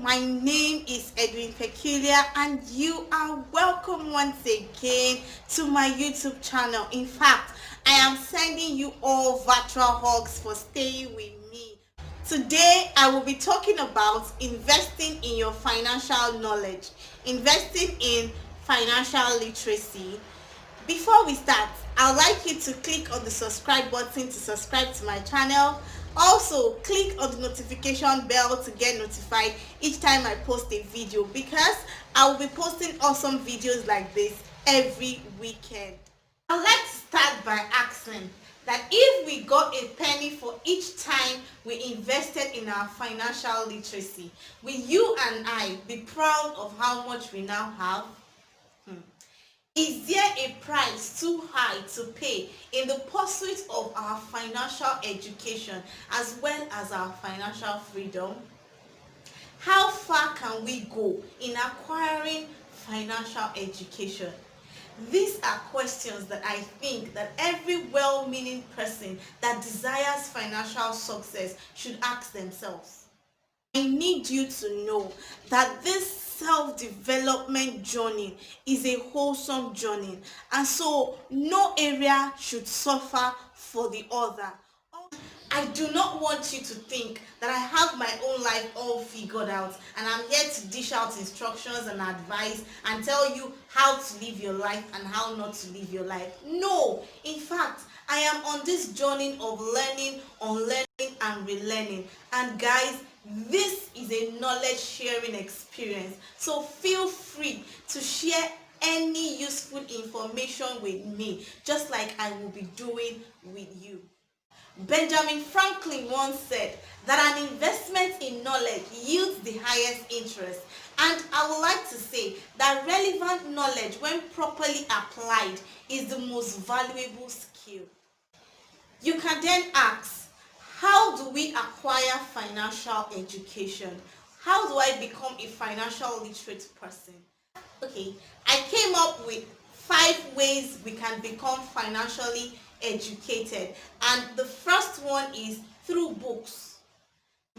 my name is Edwin Peculiar and you are welcome once again to my YouTube channel. In fact, I am sending you all virtual hugs for staying with me. Today, I will be talking about investing in your financial knowledge, investing in financial literacy. Before we start, I'd like you to click on the subscribe button to subscribe to my channel. Also, click on the notification bell to get notified each time I post a video, because I will be posting awesome videos like this every weekend. I'd like to start by asking that if we got a penny for each time we invested in our financial literacy, will you and I be proud of how much we now have? Is there a price too high to pay in the pursuit of our financial education as well as our financial freedom? How far can we go in acquiring financial education? These are questions that I think that every well-meaning person that desires financial success should ask themselves. I need you to know that this self-development journey is a wholesome journey, and so no area should suffer for the other. I do not want you to think that I have my own life all figured out and I'm here to dish out instructions and advice and tell you how to live your life and how not to live your life. No, in fact, I am on this journey of learning, unlearning, and relearning. And guys, this is a knowledge sharing experience. So feel free to share any useful information with me, just like I will be doing with you. Benjamin Franklin once said that an investment in knowledge yields the highest interest. And I would like to say that relevant knowledge, when properly applied, is the most valuable skill. You can then ask, how do we acquire financial education? How do I become a financial literate person? Okay, I came up with 5 ways we can become financially educated, and the first one is through books.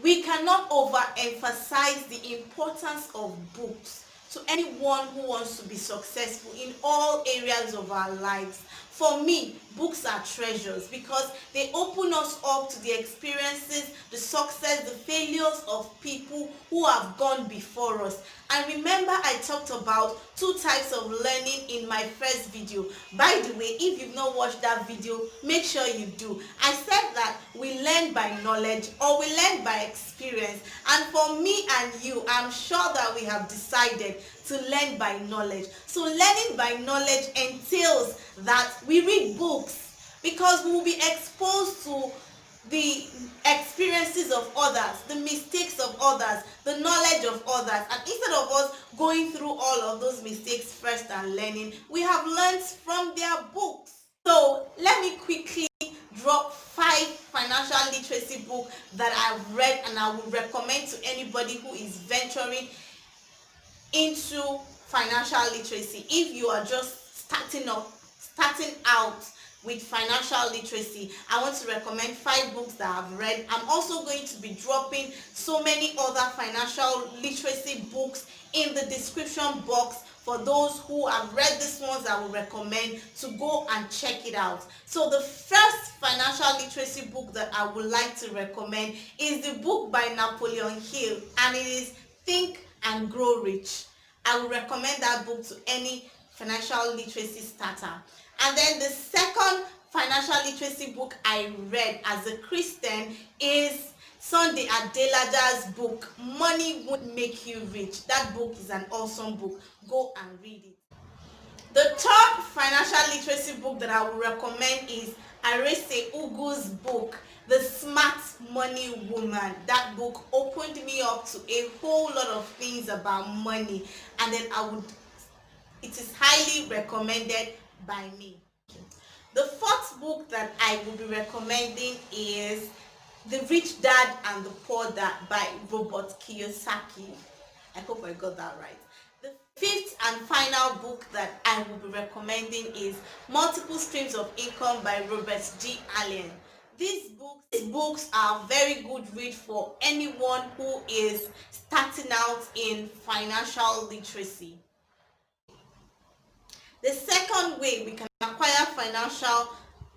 We cannot overemphasize the importance of books to anyone who wants to be successful in all areas of our lives. For me, books are treasures because they open us up to the experiences, the success, the failures of people who have gone before us. And remember, I talked about 2 types of learning in my first video. By the way, if you've not watched that video, make sure you do. I said that we learn by knowledge or we learn by experience. And for me and you, I'm sure that we have decided to learn by knowledge. So learning by knowledge entails that we read books, because we will be exposed to the experiences of others, the mistakes of others, the knowledge of others, and instead of us going through all of those mistakes first and learning, we have learned from their books. So let me quickly drop 5 financial literacy books that I've read and I would recommend to anybody who is venturing into financial literacy. If you are just starting out with financial literacy, I want to recommend 5 books that I've read. I'm also going to be dropping so many other financial literacy books in the description box for those who have read these ones. I will recommend to go and check it out. So the first financial literacy book that I would like to recommend is the book by Napoleon Hill, and it is Think and Grow Rich. I will recommend that book to any financial literacy starter. And then the second financial literacy book I read as a Christian is Sunday Adelada's book, Money Won't Make You Rich. That book is an awesome book. Go and read it. The third financial literacy book that I will recommend is Arese Ugu's book, The Smart Money Woman. That book opened me up to a whole lot of things about money, and then it is highly recommended by me. The fourth book that I will be recommending is The Rich Dad and the Poor Dad by Robert Kiyosaki. I hope I got that right. The fifth and final book that I will be recommending is Multiple Streams of Income by Robert G. Allen. These books are very good read for anyone who is starting out in financial literacy. The second way we can acquire financial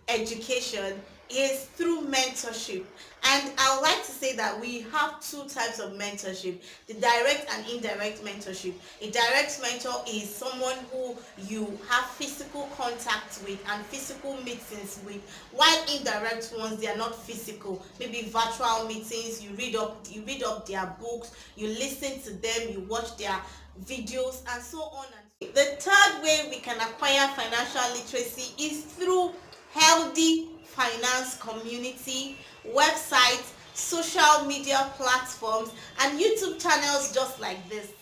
education is through mentorship. And I would like to say that we have two types of mentorship: the direct and indirect mentorship. A direct mentor is someone who you have physical contact with and physical meetings with, while indirect ones, they are not physical. Maybe virtual meetings, you read up their books, you listen to them, you watch their videos, and so on. And the third way we can acquire financial literacy is through healthy finance community, websites, social media platforms, and YouTube channels just like this.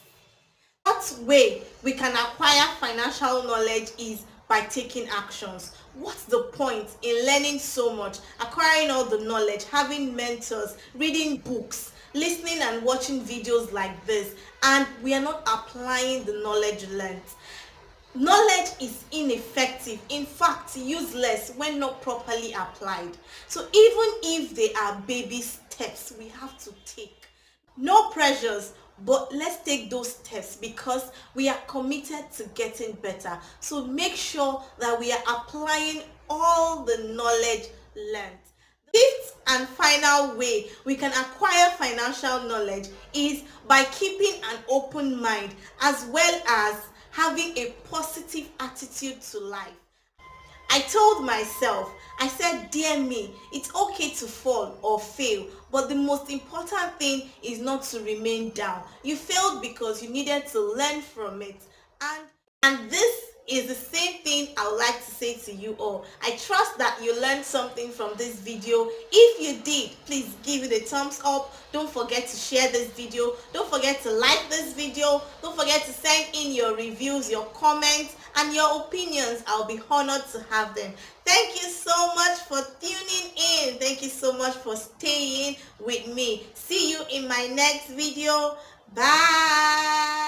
That way we can acquire financial knowledge is by taking actions. What's the point in learning so much, acquiring all the knowledge, having mentors, reading books, listening and watching videos like this, and we are not applying the knowledge learned? Knowledge is ineffective, in fact useless when not properly applied. So even if they are baby steps we have to take, no pressures, but let's take those steps because we are committed to getting better. So make sure that we are applying all the knowledge learned. The fifth and final way we can acquire financial knowledge is by keeping an open mind, as well as having a positive attitude to life. I told myself, I said, dear me, it's okay to fall or fail, but the most important thing is not to remain down. You failed because you needed to learn from it. And this is the same thing I would like to say to you all. I trust that you learned something from this video. If you did, please give it a thumbs up. Don't forget to share this video. Don't forget to like this video. Don't forget to send in your reviews, your comments, and your opinions. I'll be honored to have them. Thank you so much for tuning in. Thank you so much for staying with me. See you in my next video. Bye.